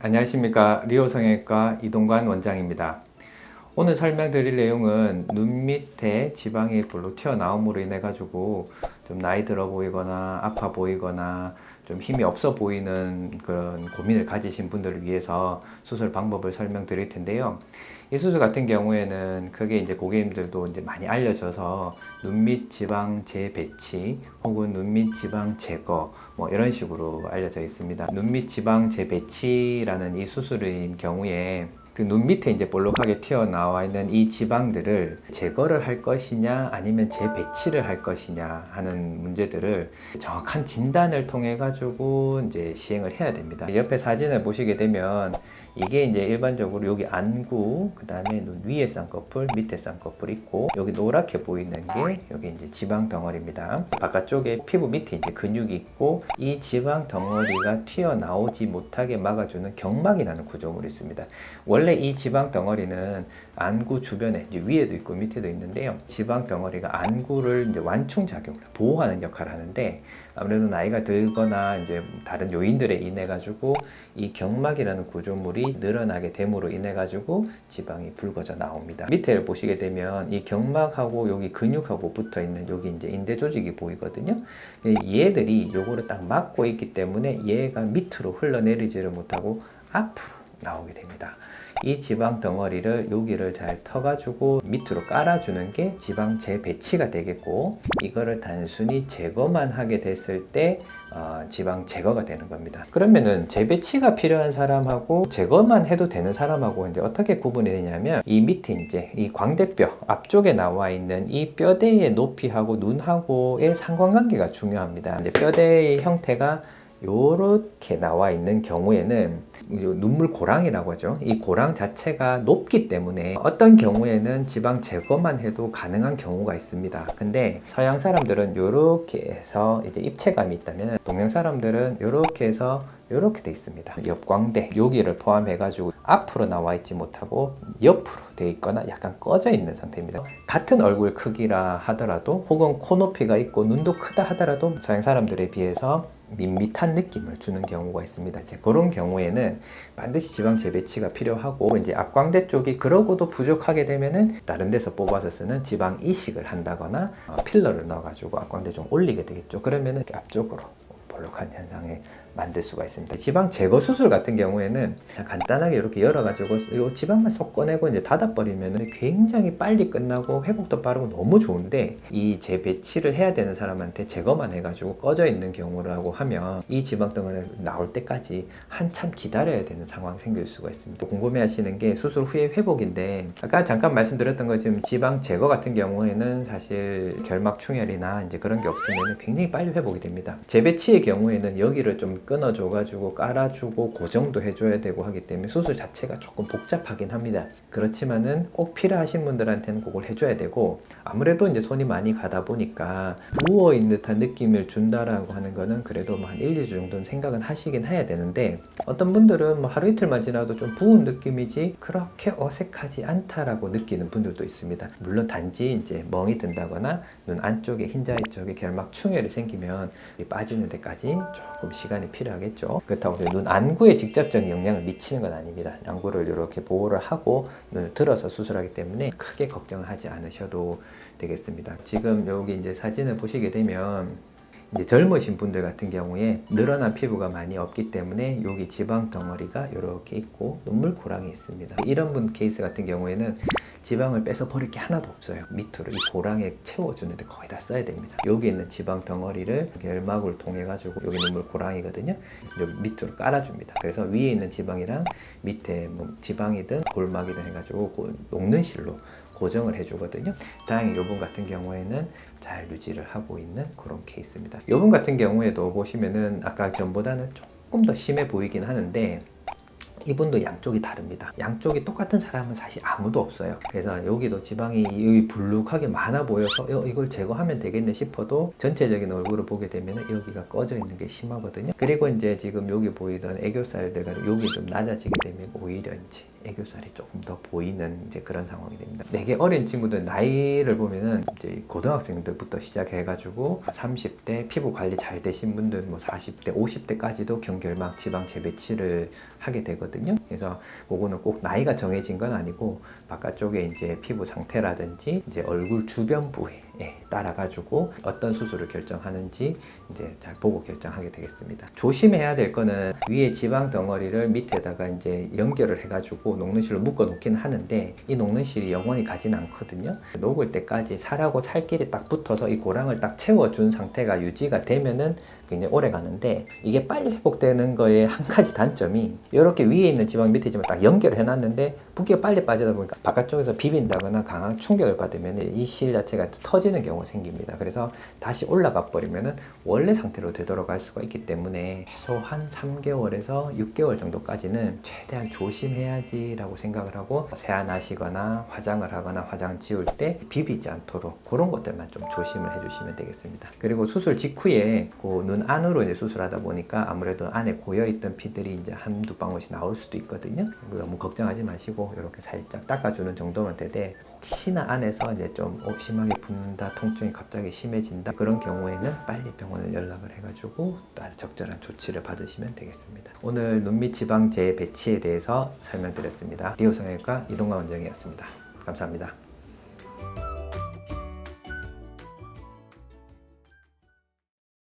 안녕하십니까. 리오성형외과 이동관 원장입니다. 오늘 설명드릴 내용은 눈 밑에 지방이 별로 튀어나옴으로 인해 가지고 좀 나이 들어 보이거나 아파 보이거나 좀 힘이 없어 보이는 그런 고민을 가지신 분들을 위해서 수술 방법을 설명드릴 텐데요. 이 수술 같은 경우에는 크게 이제 고객님들도 이제 많이 알려져서 눈밑 지방 재배치 혹은 눈밑 지방 제거 뭐 이런 식으로 알려져 있습니다. 눈밑 지방 재배치라는 이 수술인 경우에 그 눈 밑에 이제 볼록하게 튀어나와 있는 이 지방들을 제거를 할 것이냐 아니면 재배치를 할 것이냐 하는 문제들을 정확한 진단을 통해 가지고 이제 시행을 해야 됩니다. 옆에 사진을 보시게 되면 이게 이제 일반적으로 여기 안구, 그 다음에 눈 위에 쌍꺼풀, 밑에 쌍꺼풀 있고, 여기 노랗게 보이는 게 여기 이제 지방 덩어리입니다. 바깥쪽에 피부 밑에 이제 근육이 있고, 이 지방 덩어리가 튀어나오지 못하게 막아주는 경막이라는 구조물이 있습니다. 원래 이 지방 덩어리는 안구 주변에 이제 위에도 있고 밑에도 있는데요. 지방 덩어리가 안구를 이제 완충 작용을 보호하는 역할을 하는데, 아무래도 나이가 들거나 이제 다른 요인들에 인해 가지고 이 경막이라는 구조물이 늘어나게 됨으로 인해 가지고 지방이 붉어져 나옵니다. 밑에를 보시게 되면 이 경막하고 여기 근육하고 붙어 있는 여기 이제 인대 조직이 보이거든요. 얘들이 요거를 딱 막고 있기 때문에 얘가 밑으로 흘러내리지를 못하고 앞으로 나오게 됩니다. 이 지방 덩어리를 여기를 잘 터가지고 밑으로 깔아주는 게 지방 재배치가 되겠고, 이거를 단순히 제거만 하게 됐을 때 지방 제거가 되는 겁니다. 그러면은 재배치가 필요한 사람하고 제거만 해도 되는 사람하고 이제 어떻게 구분이 되냐면, 이 밑에 이제 이 광대뼈 앞쪽에 나와 있는 이 뼈대의 높이하고 눈하고의 상관관계가 중요합니다. 이제 뼈대의 형태가 요렇게 나와 있는 경우에는 눈물 고랑이라고 하죠. 이 고랑 자체가 높기 때문에 어떤 경우에는 지방 제거만 해도 가능한 경우가 있습니다. 근데 서양 사람들은 요렇게 해서 이제 입체감이 있다면, 동양 사람들은 요렇게 해서 이렇게 돼 있습니다. 옆광대 여기를 포함해 가지고 앞으로 나와 있지 못하고 옆으로 돼 있거나 약간 꺼져 있는 상태입니다. 같은 얼굴 크기라 하더라도 혹은 코 높이가 있고 눈도 크다 하더라도 서양 사람들에 비해서 밋밋한 느낌을 주는 경우가 있습니다. 이제 그런 경우에는 반드시 지방 재배치가 필요하고, 이제 앞광대 쪽이 그러고도 부족하게 되면은 다른 데서 뽑아서 쓰는 지방 이식을 한다거나 필러를 넣어가지고 앞광대 좀 올리게 되겠죠. 그러면은 앞쪽으로 볼록한 현상을 만들 수가 있습니다. 지방 제거 수술 같은 경우에는 간단하게 이렇게 열어가지고 이 지방만 쏙 꺼내고 이제 닫아버리면 굉장히 빨리 끝나고 회복도 빠르고 너무 좋은데, 이 재배치를 해야 되는 사람한테 제거만 해가지고 꺼져 있는 경우라고 하면 이 지방 덩어리가 나올 때까지 한참 기다려야 되는 상황이 생길 수가 있습니다. 궁금해하시는 게 수술 후의 회복인데, 아까 잠깐 말씀드렸던 것처럼 지방 제거 같은 경우에는 사실 결막 충혈이나 이제 그런 게 없으면 굉장히 빨리 회복이 됩니다. 재배치의 경우에는 여기를 좀 끊어줘가지고 깔아주고 고정도 해줘야 되고 하기 때문에 수술 자체가 조금 복잡하긴 합니다. 그렇지만은 꼭 필요하신 분들한테는 그걸 해줘야 되고, 아무래도 이제 손이 많이 가다 보니까 부어있는 듯한 느낌을 준다라고 하는 거는 그래도 뭐 한 1, 2주 정도는 생각은 하시긴 해야 되는데, 어떤 분들은 뭐 하루 이틀만 지나도 좀 부은 느낌이지 그렇게 어색하지 않다라고 느끼는 분들도 있습니다. 물론 단지 이제 멍이 든다거나 눈 안쪽에 흰자위 쪽에 결막 충혈이 생기면 빠지는 데까지 조금 시간이 필요하겠죠. 그렇다고 눈 안구에 직접적인 영향을 미치는 건 아닙니다. 안구를 이렇게 보호를 하고 눈을 들어서 수술하기 때문에 크게 걱정하지 않으셔도 되겠습니다. 지금 여기 이제 사진을 보시게 되면 이제 젊으신 분들 같은 경우에 늘어난 피부가 많이 없기 때문에 여기 지방 덩어리가 이렇게 있고 눈물 고랑이 있습니다. 이런 분 케이스 같은 경우에는 지방을 빼서 버릴 게 하나도 없어요. 밑으로 이 고랑에 채워주는데 거의 다 써야 됩니다. 여기 있는 지방 덩어리를 결막을 통해 가지고, 여기 눈물 고랑이거든요, 여기 밑으로 깔아줍니다. 그래서 위에 있는 지방이랑 밑에 뭐 지방이든 골막이든 해가지고 녹는 실로 고정을 해주거든요. 다행히 이분 같은 경우에는 잘 유지를 하고 있는 그런 케이스입니다. 이분 같은 경우에도 보시면은 아까 전보다는 조금 더 심해 보이긴 하는데, 이분도 양쪽이 다릅니다. 양쪽이 똑같은 사람은 사실 아무도 없어요. 그래서 여기도 지방이 여기 불룩하게 많아 보여서 이걸 제거하면 되겠네 싶어도 전체적인 얼굴을 보게 되면 여기가 꺼져 있는 게 심하거든요. 그리고 이제 지금 여기 보이던 애교살들, 여기 좀 낮아지게 되면 오히려 이제 애교살이 조금 더 보이는 이제 그런 상황이 됩니다. 되게 어린 친구들 나이를 보면은 이제 고등학생들부터 시작해가지고 30대 피부 관리 잘 되신 분들 뭐 40대, 50대까지도 경결막 지방 재배치를 하게 되거든요. 그래서 그거는 꼭 나이가 정해진 건 아니고 바깥쪽에 이제 피부 상태라든지 이제 얼굴 주변부에 따라 가지고 어떤 수술을 결정하는지 이제 잘 보고 결정하게 되겠습니다. 조심해야 될 거는 위에 지방 덩어리를 밑에다가 이제 연결을 해가지고 녹는실로 묶어 놓긴 하는데 이 녹는실이 영원히 가진 않거든요. 녹을 때까지 살하고 살끼리 딱 붙어서 이 고랑을 딱 채워준 상태가 유지가 되면은 굉장히 오래 가는데 이게 빨리 회복되는 거에 한 가지 단점이 이렇게 위에 있는 지방 밑에 지방 딱 연결해 놨는데 붓기가 빨리 빠지다 보니까 바깥쪽에서 비빈다거나 강한 충격을 받으면 이 실 자체가 터지는 경우가 생깁니다. 그래서 다시 올라가 버리면은 원래 상태로 되돌아갈 수가 있기 때문에 최소한 3개월에서 6개월 정도까지는 최대한 조심해야지라고 생각을 하고 세안하시거나 화장을 하거나 화장 지울 때 비비지 않도록 그런 것들만 좀 조심을 해주시면 되겠습니다. 그리고 수술 직후에 그 눈 안으로 이제 수술하다 보니까 아무래도 안에 고여있던 피들이 이제 한두 방울씩 나올 수도 있거든요. 너무 걱정하지 마시고 이렇게 살짝 닦아주는 정도만 되되 혹시나 안에서 이제 좀 심하게 붓는다, 통증이 갑자기 심해진다 그런 경우에는 빨리 병원을 연락을 해가지고 적절한 조치를 받으시면 되겠습니다. 오늘 눈밑 지방 재배치에 대해서 설명드렸습니다. 리오 성형외과 이동관 원장이었습니다. 감사합니다.